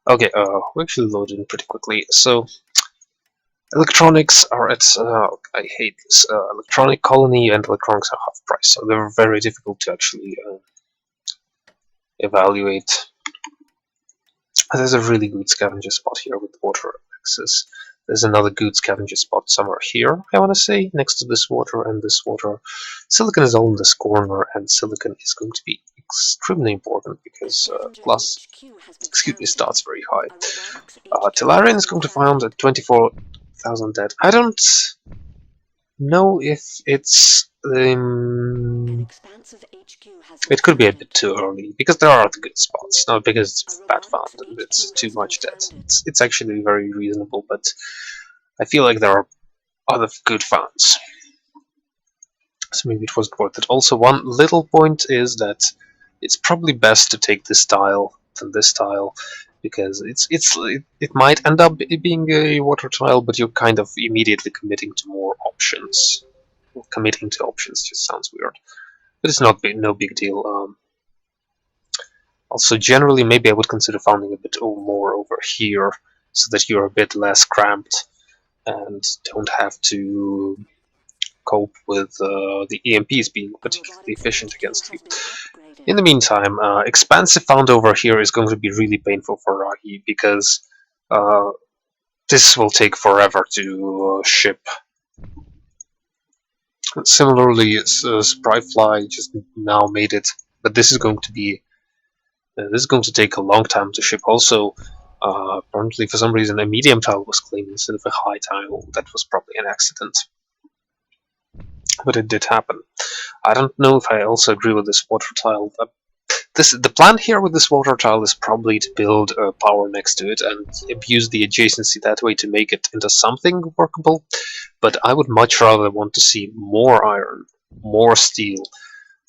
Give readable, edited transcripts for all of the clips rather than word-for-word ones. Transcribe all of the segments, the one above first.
Okay, we're actually loading pretty quickly. So, electronics are at, I hate this, electronic colony and electronics are half price, so they're very difficult to actually evaluate. There's a really good scavenger spot here with water access. There's another good scavenger spot somewhere here, I want to say, next to this water and this water. Silicon is all in this corner, and silicon is going to be extremely important because glass, excuse me, starts very high. Tellarian is going to find at 24,000 dead. I don't know if it's it could be a bit too early because there are the good spots, not because it's bad found and it's too much dead. It's actually very reasonable, but I feel like there are other good founds, so maybe it wasn't worth it. Also, one little point is that it's probably best to take this tile than this tile because it might end up being a water tile, but you're kind of immediately committing to more options. Well, committing to options just sounds weird, but it's not no big deal. Also, generally, maybe I would consider founding a bit more over here so that you're a bit less cramped and don't have to cope with the EMPs being particularly efficient against you. In the meantime, expansive found over here is going to be really painful for Rahi because this will take forever to ship. Similarly, Spryfly just now made it, but this is going to be this is going to take a long time to ship. Also, apparently for some reason a medium tile was claimed instead of a high tile. That was probably an accident, but it did happen. I don't know if I also agree with this water tile. The plan here with this water tile is probably to build a power next to it and abuse the adjacency that way to make it into something workable. But I would much rather want to see more iron, more steel,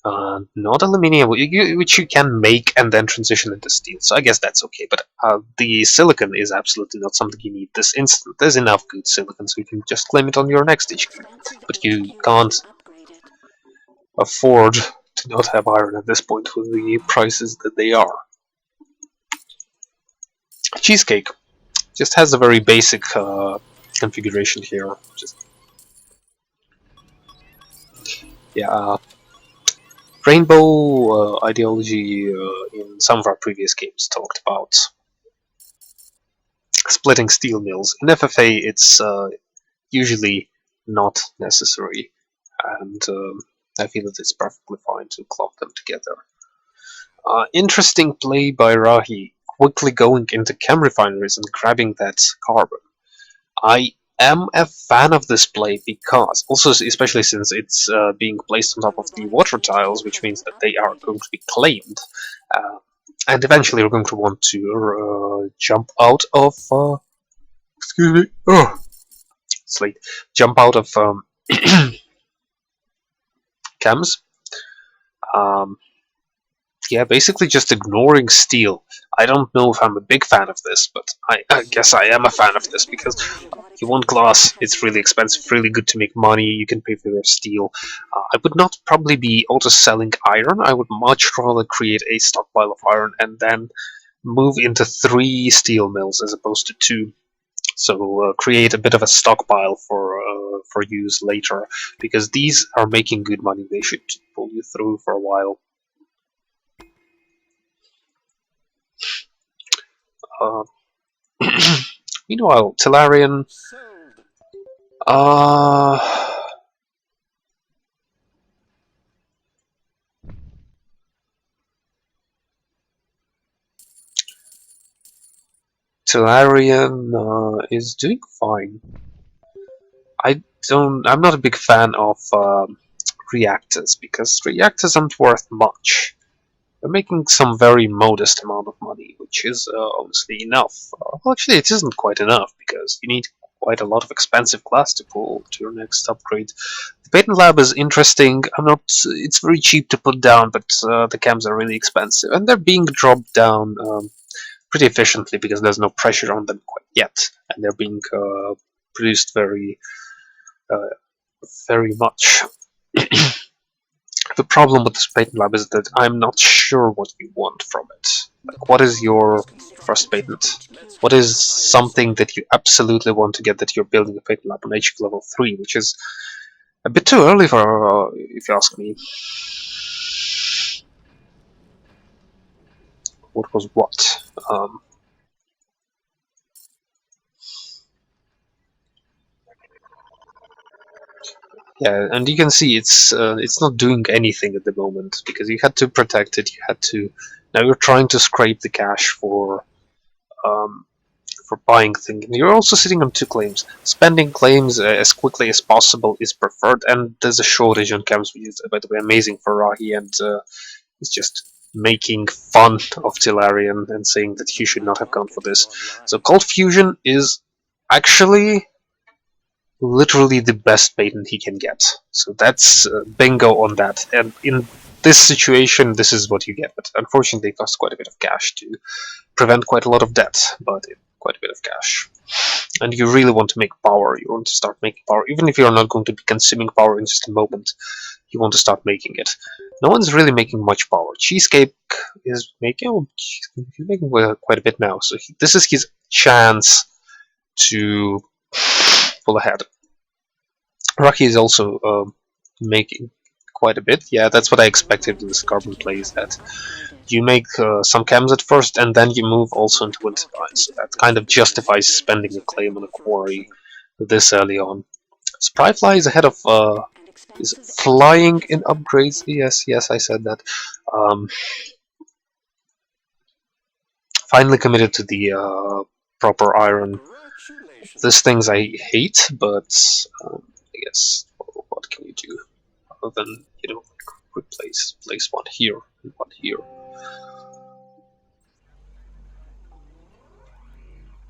not aluminium, which you can make and then transition into steel. So I guess that's okay. But the silicon is absolutely not something you need this instant. There's enough good silicon, so you can just claim it on your next HQ. But you can't afford to not have iron at this point with the prices that they are. Cheesecake just has a very basic configuration here. Just yeah, Rainbow ideology in some of our previous games talked about splitting steel mills. In FFA, it's usually not necessary, and I feel that it's perfectly fine to clump them together. Interesting play by Rahi, quickly going into chem refineries and grabbing that carbon. I am a fan of this play because, also especially since it's being placed on top of the water tiles, which means that they are going to be claimed. And eventually we're going to want to jump out of... excuse me. Oh, it's late. Jump out of chems. Yeah, basically just ignoring steel. I don't know if I'm a big fan of this, but I guess I am a fan of this because you want glass, it's really expensive, really good to make money, you can pay for your steel. I would not probably be auto-selling iron, I would much rather create a stockpile of iron and then move into 3 steel mills as opposed to 2. So create a bit of a stockpile for use later, because these are making good money, they should pull you through for a while. Uh, Meanwhile, Tellarian. Tellarian is doing fine. I'm not a big fan of reactors because reactors aren't worth much. They're making some very modest amount of money, which is obviously enough. Well, actually, it isn't quite enough because you need quite a lot of expensive glass to pull to your next upgrade. The patent lab is interesting. It's very cheap to put down, but the cams are really expensive, and they're being dropped down pretty efficiently because there's no pressure on them quite yet, and they're being produced very much The problem with this patent lab is that I'm not sure what you want from it. Like, what is your first patent? What is something that you absolutely want to get that you're building a patent lab on HQ level 3, which is a bit too early for, if you ask me. What was what? Yeah, and you can see it's not doing anything at the moment because you had to protect it. You had to. Now you're trying to scrape the cash um, for buying things. You're also sitting on 2 claims. Spending claims as quickly as possible is preferred, and there's a shortage on camps, which is, by the way, amazing for Rahi, and he's just making fun of Tillarian and saying that he should not have gone for this. So Cold Fusion is actually literally the best patent he can get. So that's bingo on that. And in this situation, this is what you get. But unfortunately, it costs quite a bit of cash to prevent quite a lot of debt, but quite a bit of cash. And you really want to make power. You want to start making power, even if you're not going to be consuming power in just a moment. You want to start making it. No one's really making much power. Cheesecake is making, oh, he's making quite a bit now. So this is his chance to pull ahead. Rocky is also making quite a bit. Yeah, that's what I expected with this carbon play, is that you make some chems at first and then you move also into Wintervine. So that kind of justifies spending a claim on a quarry this early on. Spryfly is ahead of is flying in upgrades. Yes, I said that. Finally committed to the proper iron. These things I hate, but I guess what can you do other than, you know, place one here and one here.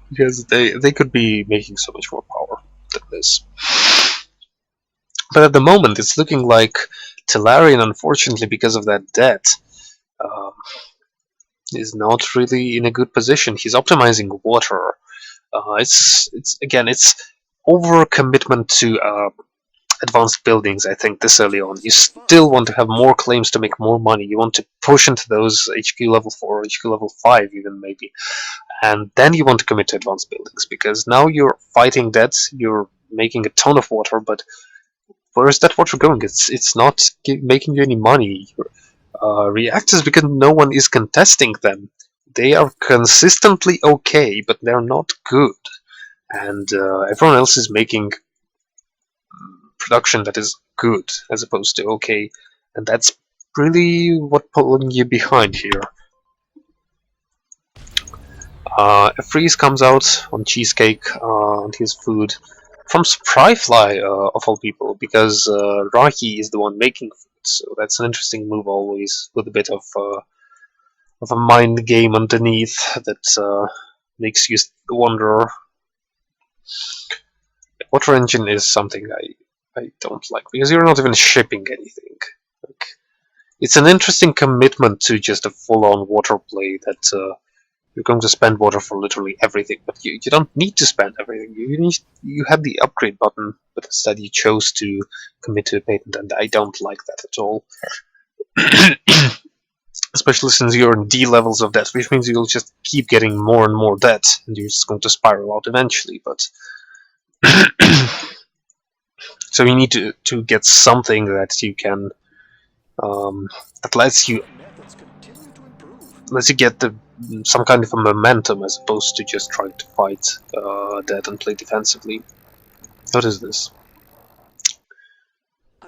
Because they could be making so much more power than this. But at the moment, it's looking like Tillarian, unfortunately, because of that debt, um, is not really in a good position. He's optimizing water. It's again, it's overcommitment to advanced buildings. I think this early on, you still want to have more claims to make more money. You want to push into those HQ level 4, HQ level 5, even maybe, and then you want to commit to advanced buildings because now you're fighting debts. You're making a ton of water, but where is that water going? It's not making you any money. Reactors, because no one is contesting them. They are consistently okay, but they're not good. And everyone else is making production that is good as opposed to okay. And that's really what pulling you behind here. A freeze comes out on Cheesecake, on his food, from Spryfly, of all people, because Rocky is the one making food. So that's an interesting move always, with a bit of a mind game underneath that makes you wonder. Water engine is something I don't like, because you're not even shipping anything. Like, it's an interesting commitment to just a full-on water play that you're going to spend water for literally everything, but you don't need to spend everything. You had the upgrade button, but instead you chose to commit to a patent, and I don't like that at all. Especially since you're in D levels of debt, which means you'll just keep getting more and more debt, and you're just going to spiral out eventually. But so you need to get something that you can that lets you get some kind of a momentum as opposed to just trying to fight debt and play defensively. What is this?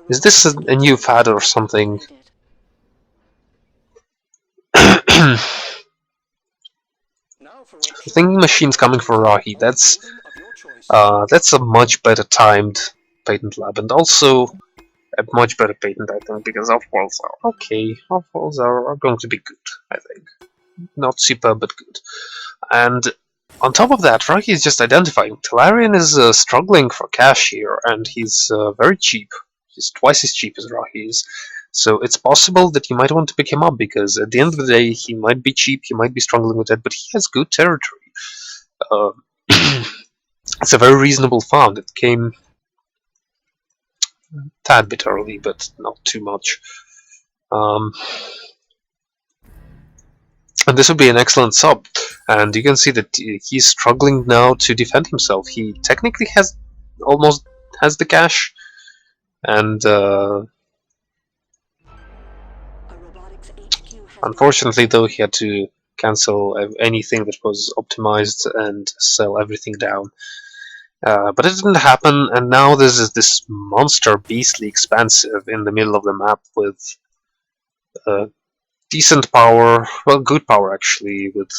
Is this a new fad or something? Thinking machines coming for Rahi. That's a much better timed patent lab, and also a much better patent, I think, because off-worlds are okay. Off-worlds are going to be good, I think. Not super, but good. And on top of that, Rocky is just identifying. Tillarian is struggling for cash here, and he's very cheap. He's twice as cheap as Rocky is. So it's possible that you might want to pick him up, because at the end of the day, he might be cheap, he might be struggling with that, but he has good territory. Uh, it's a very reasonable farm. It came a tad bit early, but not too much. Um, and this would be an excellent sub. And you can see that he's struggling now to defend himself. He technically almost has the cash, and unfortunately, though, he had to cancel anything that was optimized and sell everything down. But it didn't happen, and now this monster beastly expansive in the middle of the map with decent power, well, good power actually, with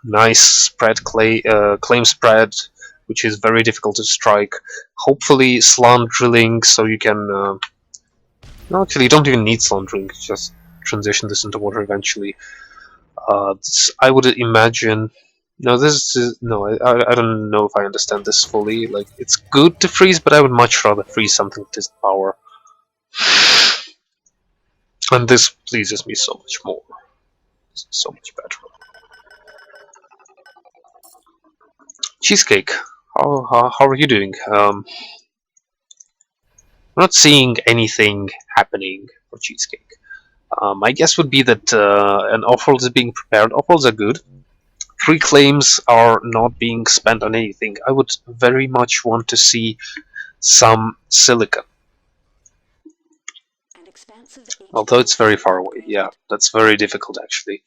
nice claim spread, which is very difficult to strike. Hopefully, slant drilling, so you can. No, actually, you don't even need slant drilling. Just transition this into water eventually. I would imagine. No, this is no. I don't know if I understand this fully. Like, it's good to freeze, but I would much rather freeze something with this power. And this pleases me so much more. So much better. Cheesecake, how are you doing? I'm not seeing anything happening for Cheesecake. My guess would be that an offworld is being prepared. Offworlds are good. Free claims are not being spent on anything. I would very much want to see some silicon. Although it's very far away. Yeah, that's very difficult actually.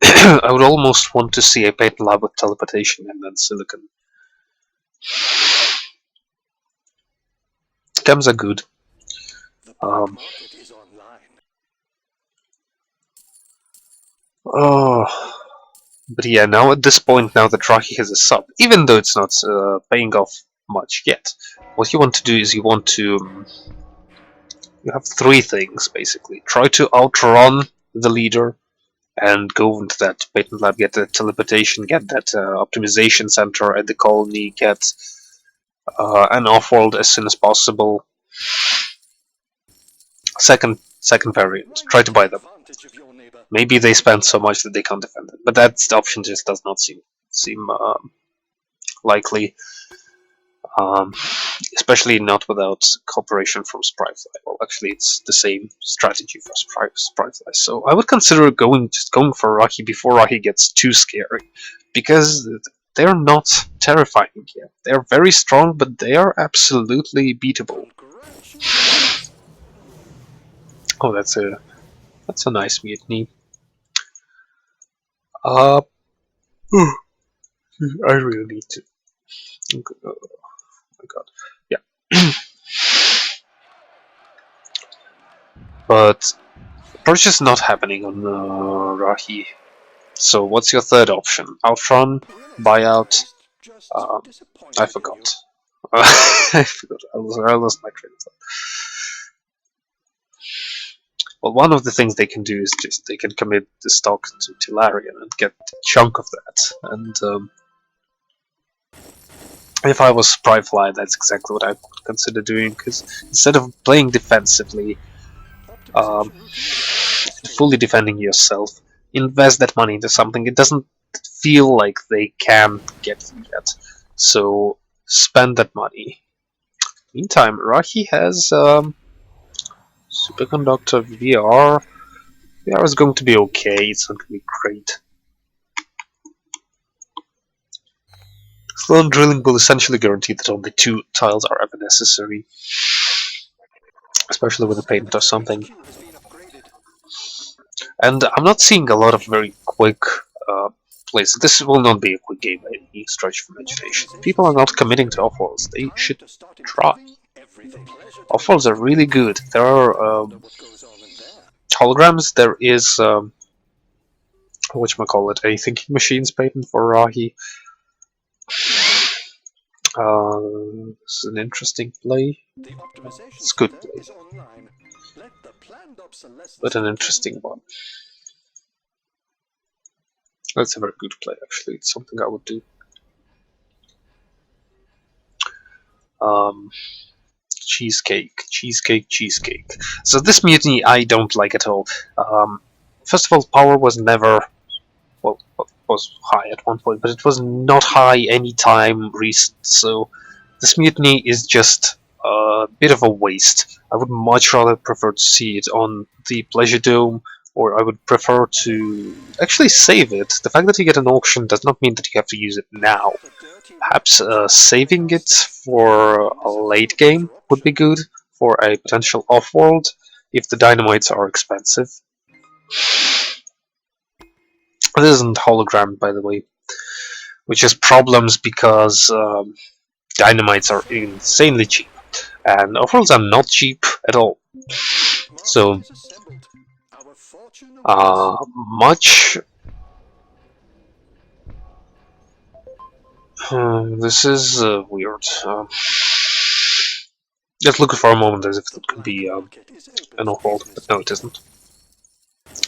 I would almost want to see a patent lab with teleportation and then silicon. Chems are good. Oh, but yeah, now at this point, now that Rocky has a sub, even though it's not paying off much yet, what you want to do is you want to. You have three things basically. Try to outrun the leader and go into that patent lab, get the teleportation, get that optimization center at the colony, get an offworld as soon as possible. Second variant, try to buy them. Maybe they spend so much that they can't defend it, but that option just does not seem likely. Especially not without cooperation from Spryfly. Well, actually, it's the same strategy for Spryfly. So I would consider going for Rocky before Rocky gets too scary, because they're not terrifying yet. They're very strong, but they are absolutely beatable. Oh, that's a nice mutiny. I really need to. Oh my god. Yeah. But approach is not happening on Rahi. So what's your third option? Outrun, buyout. I forgot. I forgot. I lost my train of thought. Well, one of the things they can do is just they can commit the stock to Tillarian and get a chunk of that. And if I was Spryfly, that's exactly what I would consider doing. Because instead of playing defensively, fully defending yourself, invest that money into something. It doesn't feel like they can get you yet, so spend that money. Meantime, Rahi has superconductor VR. VR is going to be okay. It's not going to be great. Sloan drilling will essentially guarantee that only 2 tiles are ever necessary, especially with a patent or something. And I'm not seeing a lot of very quick plays. This will not be a quick game by any stretch of imagination. People are not committing to offworlds. They should try. Offworlds are really good. There are holograms. There is whatchamacallit, a thinking machines patent for Rahi. This is an interesting play. It's a good play, but an interesting one. That's a very good play, actually. It's something I would do. Cheesecake. So this mutiny I don't like at all. First of all, power was never, well, was high at one point, but it was not high any time recent. So this mutiny is just a bit of a waste. I would much rather prefer to see it on the Pleasure Dome, or I would prefer to actually save it. The fact that you get an auction does not mean that you have to use it now. Perhaps saving it for a late game would be good, for a potential off-world, if the dynamites are expensive. This isn't hologram, by the way, which has problems because dynamites are insanely cheap, and off-worlds are not cheap at all. So, much. This is weird. Just look for a moment as if it could be an off-world, but no, it isn't.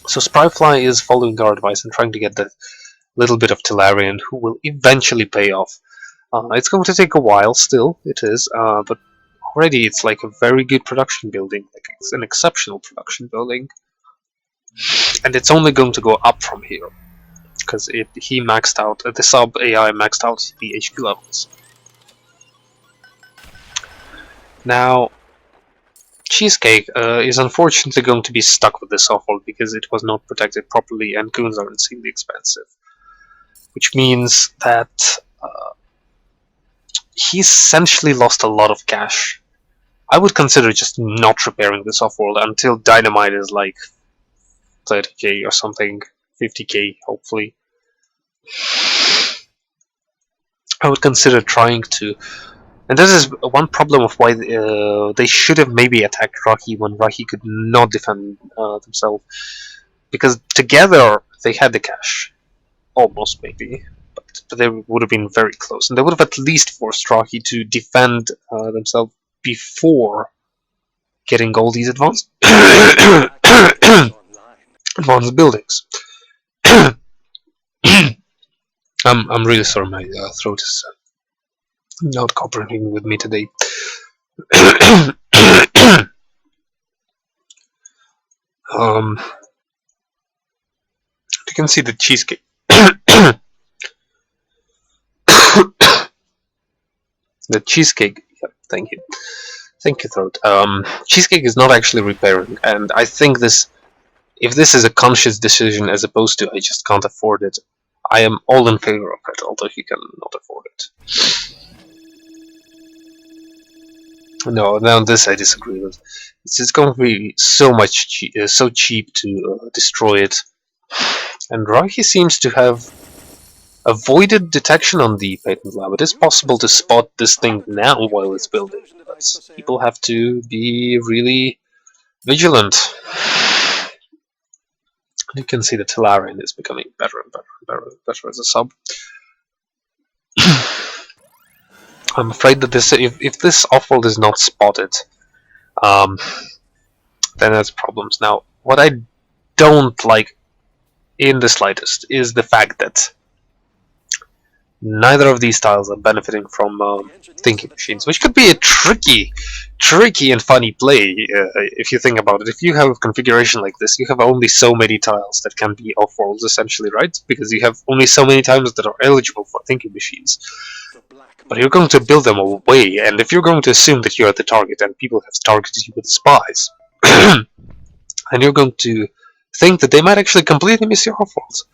So Spryfly is following our advice and trying to get the little bit of Tellarian, who will eventually pay off. It's going to take a while still, it is, but already it's like a very good production building, like it's an exceptional production building. And it's only going to go up from here, because he maxed out, the sub AI maxed out the HP levels. Now, Cheesecake is unfortunately going to be stuck with this off-world because it was not protected properly and goons are insanely expensive. Which means that he essentially lost a lot of cash. I would consider just not repairing this off-world until Dynamite is like 30k or something, 50k hopefully. I would consider trying to, and this is one problem of why they should have maybe attacked Rahi when Rahi could not defend themselves, because together they had the cash, almost maybe, but they would have been very close, and they would have at least forced Rahi to defend themselves before getting all these advanced advanced buildings. I'm really sorry, my throat is not cooperating with me today. You can see the cheesecake. The cheesecake. Yeah, thank you, throat. Cheesecake is not actually repairing, and I think this. If this is a conscious decision as opposed to I just can't afford it, I am all in favor of it, although he cannot afford it. No, now this I disagree with. It's going to be so much so cheap to destroy it, and Rahi seems to have avoided detection on the patent lab. It is possible to spot this thing now while it's building, but people have to be really vigilant. You can see the Tellarian is becoming better and better and better and better as a sub. I'm afraid that this, if this off-world is not spotted, then there's problems. Now, what I don't like in the slightest is the fact that neither of these tiles are benefiting from thinking machines, which could be a tricky and funny play if you think about it. If you have a configuration like this, you have only so many tiles that can be off-worlds, essentially, right? Because you have only so many tiles that are eligible for thinking machines. But you're going to build them away, and if you're going to assume that you're the target and people have targeted you with spies, and you're going to think that they might actually completely miss your off-worlds.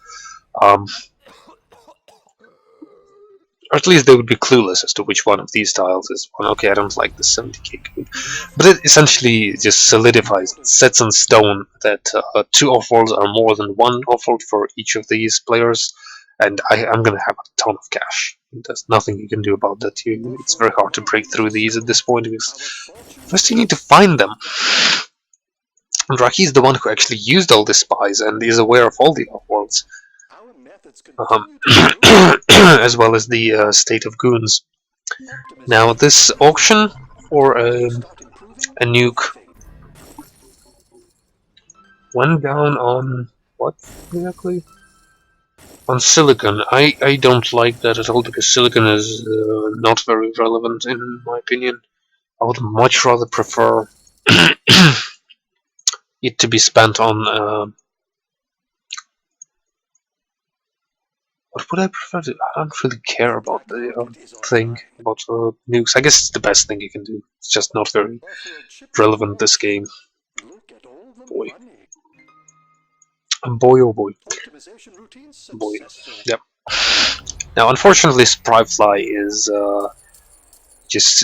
Or at least they would be clueless as to which one of these tiles is one. Okay, I don't like the 70k cube. But it essentially just solidifies, sets in stone that 2 off-worlds are more than 1 off-world for each of these players, and I'm gonna have a ton of cash. There's nothing you can do about that. It's very hard to break through these at this point, because first you need to find them. And Rahi is the one who actually used all the spies and is aware of all the off-worlds. As well as the state of goons. Now, this auction for a nuke went down on what exactly? On silicon. I don't like that at all, because silicon is not very relevant in my opinion. I would much rather prefer it to be spent on What would I prefer to? I don't really care about the thing about nukes. I guess it's the best thing you can do. It's just not very relevant this game. Boy, boy, oh boy, boy. Yep. Now, unfortunately, Spryfly is just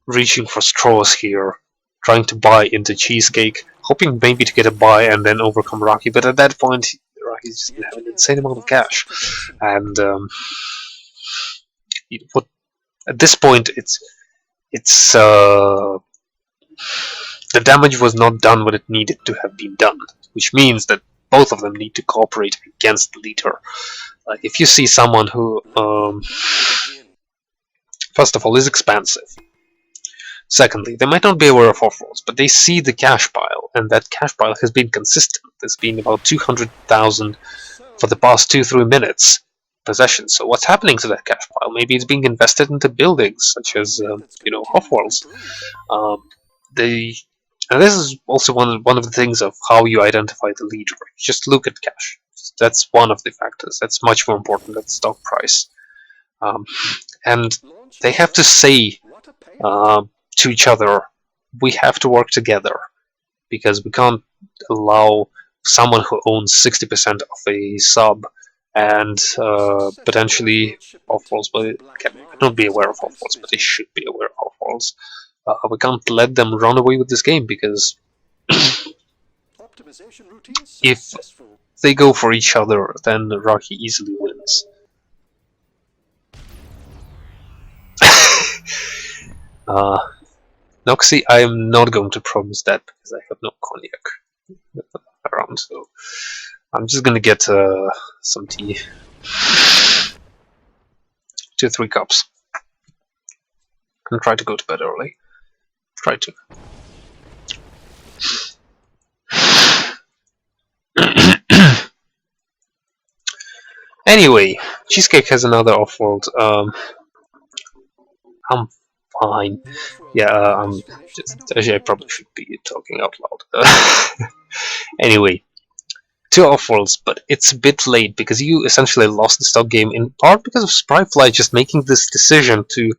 reaching for straws here, trying to buy into Cheesecake, hoping maybe to get a buy and then overcome Rocky. But at that point, Rocky's just gonna have an insane amount of cash, and what at this point it's the damage was not done when it needed to have been done, which means that both of them need to cooperate against the leader. Like if you see someone who, first of all, is expansive. Secondly, they might not be aware of off-rolls, but they see the cash pile, and that cash pile has been consistent. There's been about 200,000 for the past 2-3 minutes possession. So what's happening to that cash pile? Maybe it's being invested into buildings, such as off-rolls. And this is also one of the things of how you identify the leader. Just look at cash. That's one of the factors. That's much more important than stock price. And they have to say to each other, we have to work together, because we can't allow someone who owns 60% of a sub and potentially off-rolls, but cannot not be aware of off-rolls, but they should be aware of off-rolls. We can't let them run away with this game, because if they go for each other, then Rocky easily wins. Noxy, I am not going to promise that, because I have no cognac around, so I'm just gonna get some tea. 2-3 cups. And try to go to bed early. Try to. Anyway, Cheesecake has another off-world. I'm fine. Yeah, I'm just. Actually, I probably should be talking out loud. Anyway, 2 off-worlds, but it's a bit late because you essentially lost the stock game in part because of Spryfly just making this decision to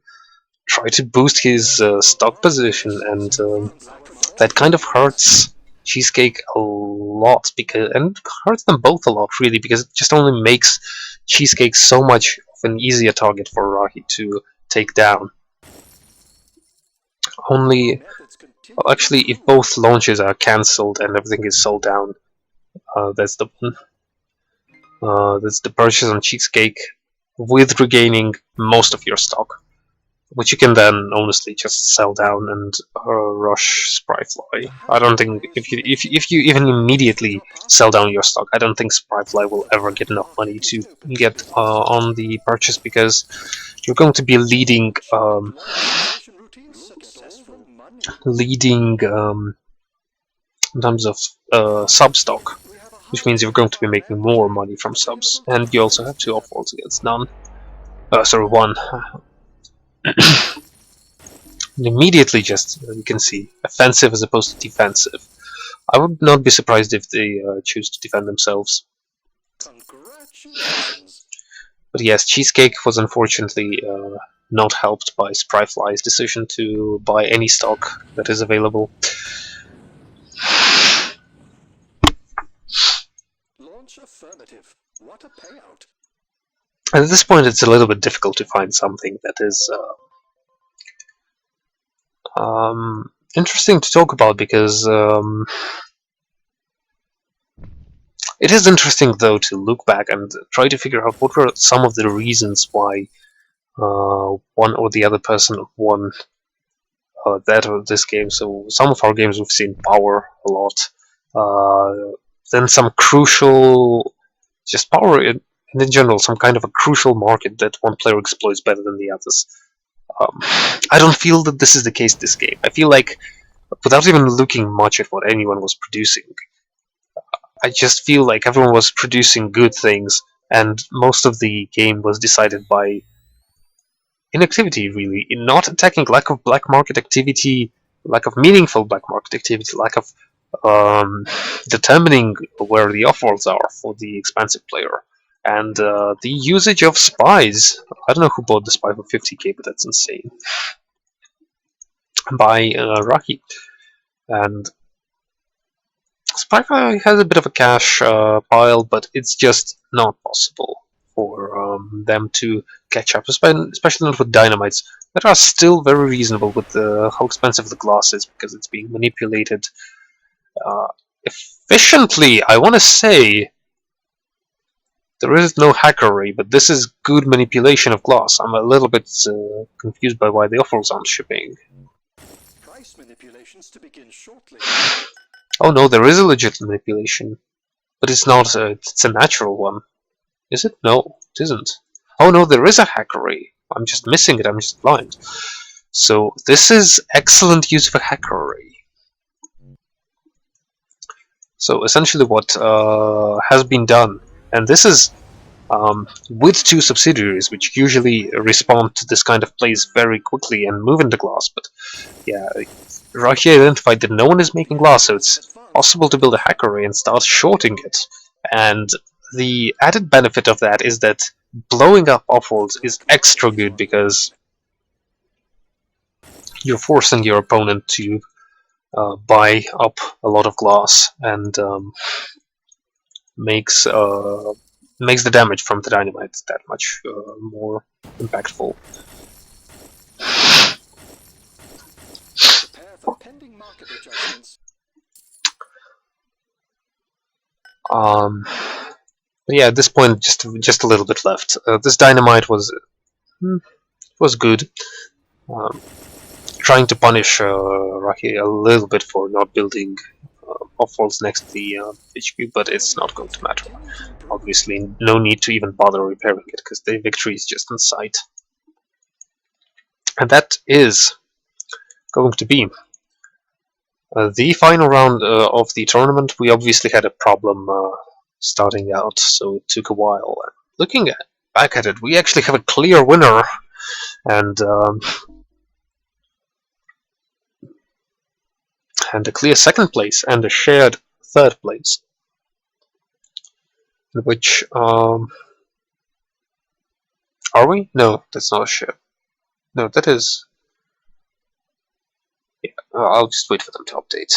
try to boost his stock position, and that kind of hurts Cheesecake a lot, and hurts them both a lot, really, because it just only makes Cheesecake so much of an easier target for Rocky to take down. Only, well, actually, if both launches are cancelled and everything is sold down, that's the one. That's the purchase on Cheesecake, with regaining most of your stock, which you can then honestly just sell down and rush Spryfly. I don't think if you even immediately sell down your stock, I don't think Spryfly will ever get enough money to get on the purchase, because you're going to be leading in terms of sub stock, which means you're going to be making more money from subs, and you also have 2 off-rolls against none. Sorry, 1. And immediately, just you can see, offensive as opposed to defensive. I would not be surprised if they choose to defend themselves. But yes, Cheesecake was unfortunately not helped by Spryfly's decision to buy any stock that is available. Launch affirmative. What a payout. And at this point, it's a little bit difficult to find something that is interesting to talk about, because it is interesting, though, to look back and try to figure out what were some of the reasons why one or the other person won that or this game. So some of our games we've seen power a lot, then some crucial, just power in general, some kind of a crucial market that one player exploits better than the others. I don't feel that this is the case this game. I feel like, without even looking much at what anyone was producing, I just feel like everyone was producing good things, and most of the game was decided by inactivity, really. In not attacking, lack of black market activity, lack of meaningful black market activity, lack of determining where the off-worlds are for the expansive player. And the usage of spies. I don't know who bought the spy for 50k, but that's insane. By Rocky. And Spy has a bit of a cash pile, but it's just not possible for them to catch up, especially not with dynamites that are still very reasonable with how expensive the glass is because it's being manipulated uh, efficiently. I want to say there is no hackery, but this is good manipulation of glass. I'm a little bit confused by why the offers aren't shipping. Price manipulations to begin shortly. Oh no, there is a legit manipulation, but it's not. It's a natural one. Is it? No, it isn't. Oh no, there is a hackery. I'm just missing it. I'm just blind. So this is excellent use of a hackery. So essentially, what has been done, and this is with two subsidiaries, which usually respond to this kind of plays very quickly and move into glass. But yeah, Rocky identified that no one is making glass, so it's possible to build a hackery and start shorting it. And the added benefit of that is that blowing up offworlds is extra good because you're forcing your opponent to buy up a lot of glass and makes makes the damage from the dynamite that much more impactful. Prepare for pending market adjustments. But yeah, at this point, just a little bit left. This dynamite was good. Um, Trying to punish Rocky a little bit for not building offworlds next to the HQ, but it's not going to matter. Obviously, no need to even bother repairing it because the victory is just in sight. And that is going to be the final round of the tournament. We obviously had a problem starting out, so it took a while. Looking back at it, we actually have a clear winner, and a clear second place, and a shared third place. In which are we? No, that's not a share. No, that is. Yeah, I'll just wait for them to update.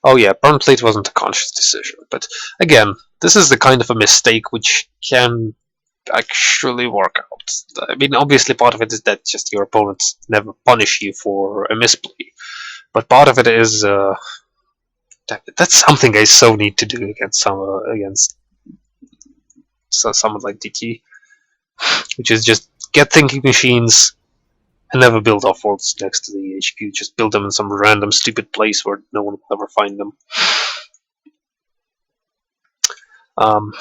Oh yeah, burn plate wasn't a conscious decision, but again, this is the kind of a mistake which can actually work out. I mean, obviously, part of it is that just your opponents never punish you for a misplay, but part of it is that's something I so need to do against someone like DT, which is just get thinking machines and never build offworlds next to the HQ. Just build them in some random stupid place where no one will ever find them. Um,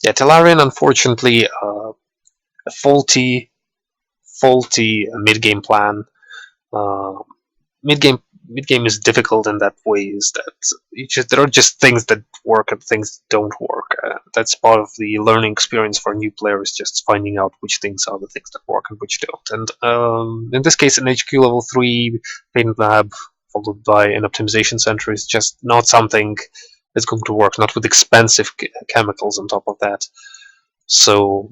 yeah, Telarian, unfortunately, a faulty mid-game plan. Uh, mid game is difficult in that way. Is that there are just things that work and things that don't work. That's part of the learning experience for new players, just finding out which things are the things that work and which don't. And in this case, an HQ level 3 paint lab followed by an optimization center is just not something that's going to work. Not with expensive chemicals on top of that. So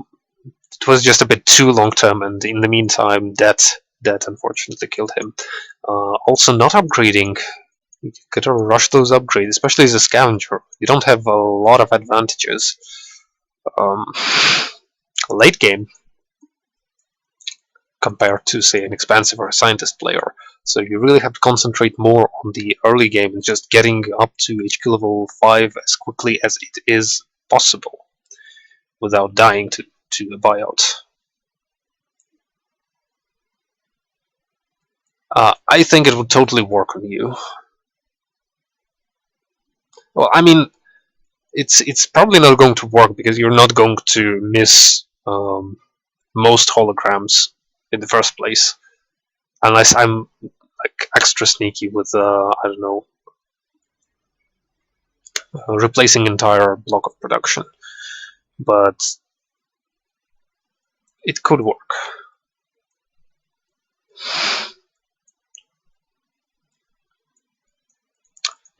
it was just a bit too long term, and in the meantime, that unfortunately killed him. Also, not upgrading. You gotta rush those upgrades, especially as a scavenger. You don't have a lot of advantages. Um, Late game compared to, say, an expansive or a scientist player. So you really have to concentrate more on the early game and just getting up to HQ level 5 as quickly as it is possible without dying to a buyout. I think it would totally work on you. Well, I mean, it's probably not going to work because you're not going to miss most holograms in the first place, unless I'm like extra sneaky with I don't know, replacing entire block of production. But it could work.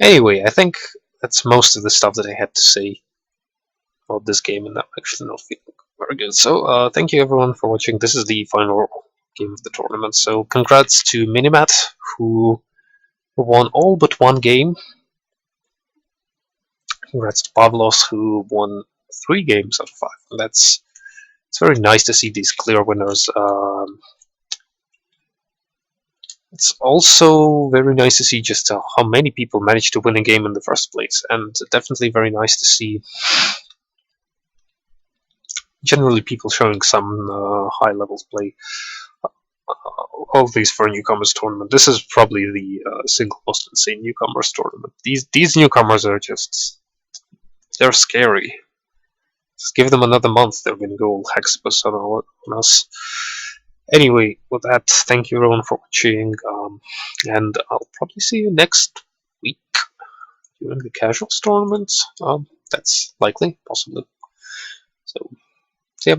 Anyway, I think that's most of the stuff that I had to say about this game, and I'm actually not feeling very good. So, thank you everyone for watching. This is the final game of the tournament. So, congrats to Minimat, who won all but one game. Congrats to Pavlos, who won 3 games out of 5. And it's very nice to see these clear winners. It's also very nice to see just how many people managed to win a game in the first place, and definitely very nice to see generally people showing some high levels play. All of these for a newcomers tournament. This is probably the single most insane newcomers tournament. These newcomers are just they're scary. Just give them another month, they're gonna go all Hexabus on us. Anyway, with that, thank you everyone for watching, and I'll probably see you next week during the casuals tournament. That's likely, possibly. So, see ya.